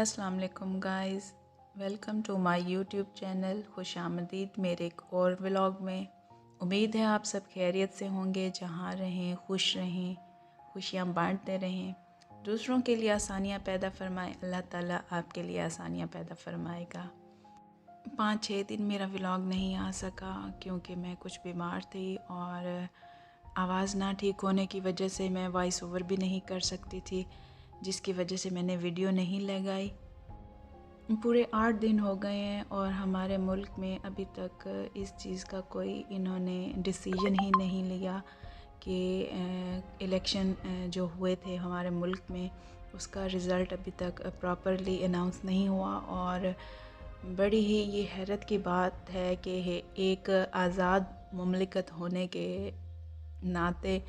अस्सलाम वालेकुम guys, welcome to my YouTube channel. खुश आमदीद मेरे एक और व्लॉग में। उम्मीद है आप सब खैरियत से होंगे, जहाँ रहें खुश रहें, खुशियाँ बांटते रहें, दूसरों के लिए आसानियाँ पैदा फरमाए। अल्लाह ताला आपके लिए आसानियाँ पैदा फरमाएगा। 5-6 दिन मेरा व्लॉग नहीं आ सका क्योंकि मैं कुछ बीमार थी और आवाज़ ना ठीक होने की वजह से मैं वॉइस ओवर भी नहीं कर सकती थी, जिसकी वजह से मैंने वीडियो नहीं लगाई। पूरे 8 दिन हो गए हैं और हमारे मुल्क में अभी तक इस चीज़ का कोई इन्होंने डिसीजन ही नहीं लिया कि इलेक्शन जो हुए थे हमारे मुल्क में, उसका रिज़ल्ट अभी तक प्रॉपरली अनाउंस नहीं हुआ। और बड़ी ही ये हैरत की बात है कि एक आज़ाद मुमलिकत होने के नाते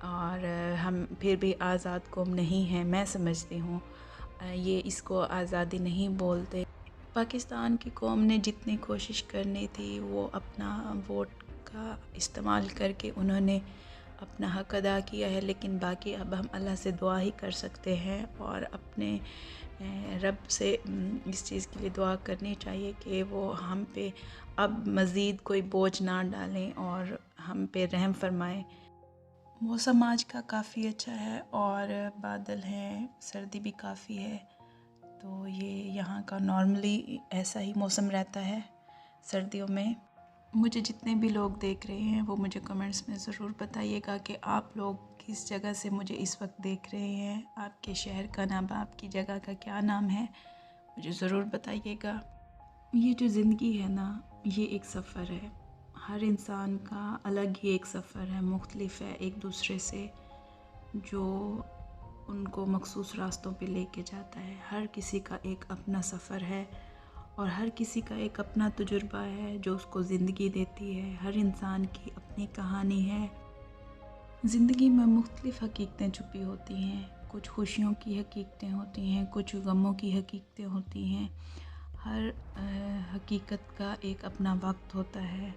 और हम फिर भी आज़ाद कौम नहीं हैं, मैं समझती हूँ। ये इसको आज़ादी नहीं बोलते। पाकिस्तान की कौम ने जितनी कोशिश करनी थी वो अपना वोट का इस्तेमाल करके उन्होंने अपना हक़ अदा किया है, लेकिन बाकी अब हम अल्लाह से दुआ ही कर सकते हैं और अपने रब से इस चीज़ के लिए दुआ करनी चाहिए कि वो हम पे अब मज़ीद कोई बोझ ना डालें और हम पे रहम फरमाएं। मौसम आज का काफ़ी अच्छा है और बादल हैं, सर्दी भी काफ़ी है। तो ये यहाँ का नॉर्मली ऐसा ही मौसम रहता है सर्दियों में। मुझे जितने भी लोग देख रहे हैं वो मुझे कमेंट्स में ज़रूर बताइएगा कि आप लोग किस जगह से मुझे इस वक्त देख रहे हैं। आपके शहर का नाम, आपकी जगह का क्या नाम है, मुझे ज़रूर बताइएगा। ये जो ज़िंदगी है ना, ये एक सफ़र है। हर इंसान का अलग ही एक सफ़र है, मुख्तलिफ है एक दूसरे से, जो उनको मखसूस रास्तों पे लेके जाता है। हर किसी का एक अपना सफ़र है और हर किसी का एक अपना तजुर्बा है जो उसको ज़िंदगी देती है। हर इंसान की अपनी कहानी है। ज़िंदगी में मुख्तलिफ हकीकतें छुपी होती हैं। कुछ खुशियों की हकीकतें होती हैं, कुछ गमों की हकीकतें होती हैं। हर हकीकत का एक अपना वक्त होता है,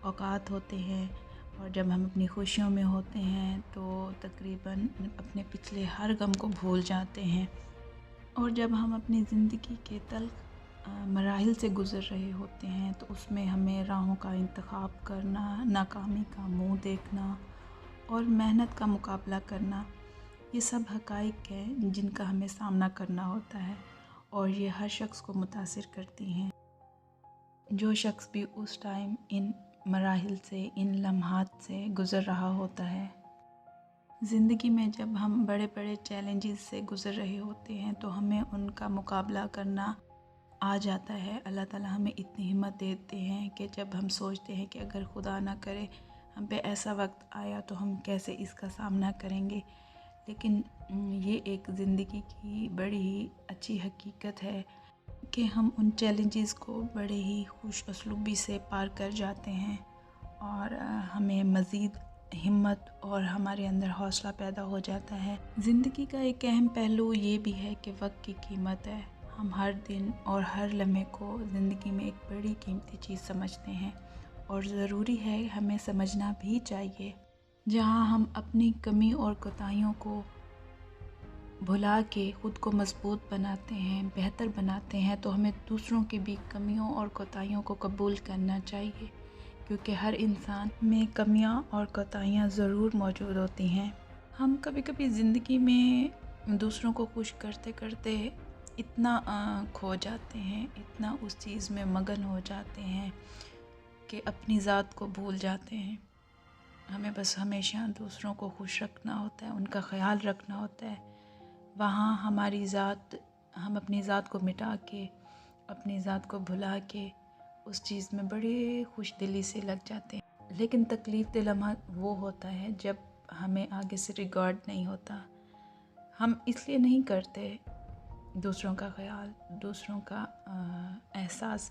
औकात होते हैं। और जब हम अपनी खुशियों में होते हैं तो तकरीबन अपने पिछले हर गम को भूल जाते हैं। और जब हम अपनी ज़िंदगी के तल्ख़ मराहिल से गुज़र रहे होते हैं तो उसमें हमें राहों का इंतखाब करना, नाकामी का मुँह देखना और मेहनत का मुकाबला करना, ये सब हक़ाइक़ हैं जिनका हमें सामना करना होता है और ये हर शख्स को मुतासिर करती हैं। जो शख्स भी उस टाइम इन मराहिल से, इन लम्हात से गुज़र रहा होता है। ज़िंदगी में जब हम बड़े बड़े चैलेंजेस से गुज़र रहे होते हैं तो हमें उनका मुकाबला करना आ जाता है। अल्लाह ताला हमें इतनी हिम्मत देते हैं कि जब हम सोचते हैं कि अगर खुदा ना करे हम पे ऐसा वक्त आया तो हम कैसे इसका सामना करेंगे, लेकिन ये एक ज़िंदगी की बड़ी ही अच्छी हकीकत है कि हम उन चैलेंजेस को बड़े ही खुश उसलूबी से पार कर जाते हैं और हमें मज़ीद हिम्मत और हमारे अंदर हौसला पैदा हो जाता है। ज़िंदगी का एक अहम पहलू ये भी है कि वक्त की कीमत है। हम हर दिन और हर लम्हे को ज़िंदगी में एक बड़ी कीमती चीज़ समझते हैं और ज़रूरी है हमें समझना भी चाहिए। जहाँ हम अपनी कमी और कोताहियों को भुला के ख़ुद को मज़बूत बनाते हैं, बेहतर बनाते हैं, तो हमें दूसरों की भी कमियों और कोताहियों को कबूल करना चाहिए, क्योंकि हर इंसान में कमियां और कोताहियां ज़रूर मौजूद होती हैं। हम कभी कभी ज़िंदगी में दूसरों को खुश करते करते इतना खो जाते हैं, इतना उस चीज़ में मगन हो जाते हैं कि अपनी ज़ात को भूल जाते हैं। हमें बस हमेशा दूसरों को खुश रखना होता है, उनका ख़याल रखना होता है। वहाँ हमारी ज़ात, हम अपनी ज़ात को मिटा के, अपनी ज़ात को भुला के उस चीज़ में बड़े खुश दिली से लग जाते हैं। लेकिन तकलीफ़ दिल लम्हा वो होता है जब हमें आगे से रिगार्ड नहीं होता। हम इसलिए नहीं करते दूसरों का ख़याल, दूसरों का एहसास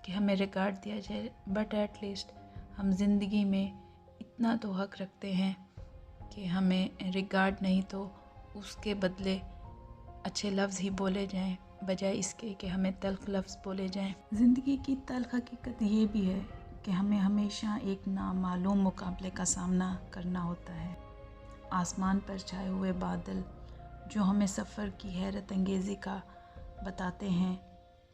कि हमें रिगार्ड दिया जाए, बट एट लीस्ट हम ज़िंदगी में इतना तो हक़ रखते हैं कि हमें रिगार्ड नहीं तो उसके बदले अच्छे लफ्ज़ ही बोले जाएं, बजाय इसके कि हमें तल्ख़ लफ्ज़ बोले जाएं। ज़िंदगी की तल्ख़ हकीकत ये भी है कि हमें हमेशा एक नामालूम मुकाबले का सामना करना होता है। आसमान पर छाए हुए बादल जो हमें सफ़र की हैरत अंगेज़ी का بتاتے ہیں،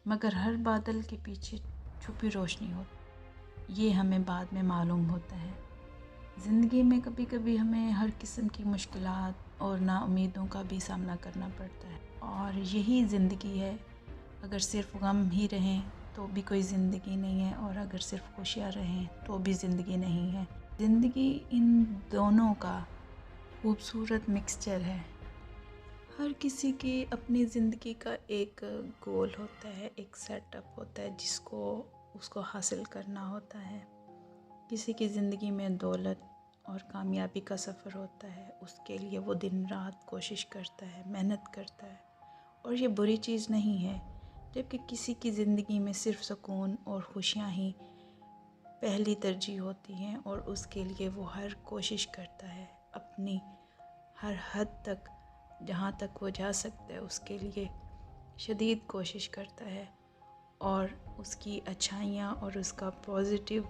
مگر ہر بادل کے پیچھے چھپی روشنی ہوتی، یہ ہمیں بعد میں معلوم ہوتا ہے۔ زندگی میں کبھی کبھی ہمیں ہر قسم کی مشکلات اور ناامیدوں کا بھی سامنا کرنا پڑتا ہے، اور یہی زندگی ہے۔ اگر صرف غم ہی رہیں تو بھی کوئی زندگی نہیں ہے، اور اگر صرف خوشیاں رہیں تو بھی زندگی نہیں ہے۔ زندگی ان دونوں کا خوبصورت مکسچر ہے۔ ہر کسی کی اپنی زندگی کا ایک گول ہوتا ہے، ایک سیٹ اپ ہوتا ہے جس کو اس کو حاصل کرنا ہوتا ہے۔ کسی کی زندگی میں دولت اور کامیابی کا سفر ہوتا ہے، اس کے لیے وہ دن رات کوشش کرتا ہے، محنت کرتا ہے، اور یہ بری چیز نہیں ہے۔ جبکہ کسی کی زندگی میں صرف سکون اور خوشیاں ہی پہلی ترجیح ہوتی ہیں، اور اس کے لیے وہ ہر کوشش کرتا ہے، اپنی ہر حد تک جہاں تک وہ جا سکتا ہے اس کے لیے شدید کوشش کرتا ہے، اور اس کی اچھائیاں اور اس کا پازیٹیو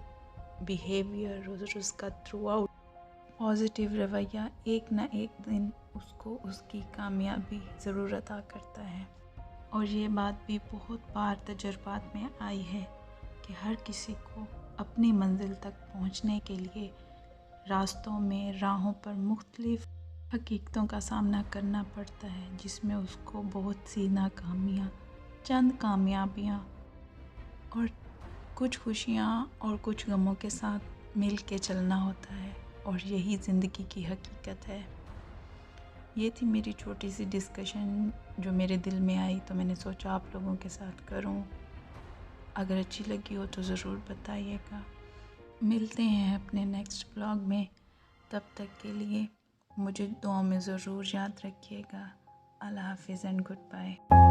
بیہیویئر اور اس کا تھرو آؤٹ پازیٹیو رویہ ایک نہ ایک دن اس کو اس کی کامیابی ضرور عطا کرتا ہے۔ اور یہ بات بھی بہت بار تجربات میں آئی ہے کہ ہر کسی کو اپنی منزل تک پہنچنے کے لیے راستوں میں، راہوں پر مختلف حقیقتوں کا سامنا کرنا پڑتا ہے، جس میں اس کو بہت سی ناکامیاں، چند کامیابیاں اور کچھ خوشیاں اور کچھ غموں کے ساتھ مل کے چلنا ہوتا ہے، اور یہی زندگی کی حقیقت ہے۔ یہ تھی میری چھوٹی سی ڈسکشن جو میرے دل میں آئی، تو میں نے سوچا آپ لوگوں کے ساتھ کروں۔ اگر اچھی لگی ہو تو ضرور بتائیے گا۔ ملتے ہیں اپنے نیکسٹ بلاگ میں، تب تک کے لیے مجھے دعاؤں میں ضرور یاد رکھیے گا۔ اللہ حافظ اینڈ گڈ بائے۔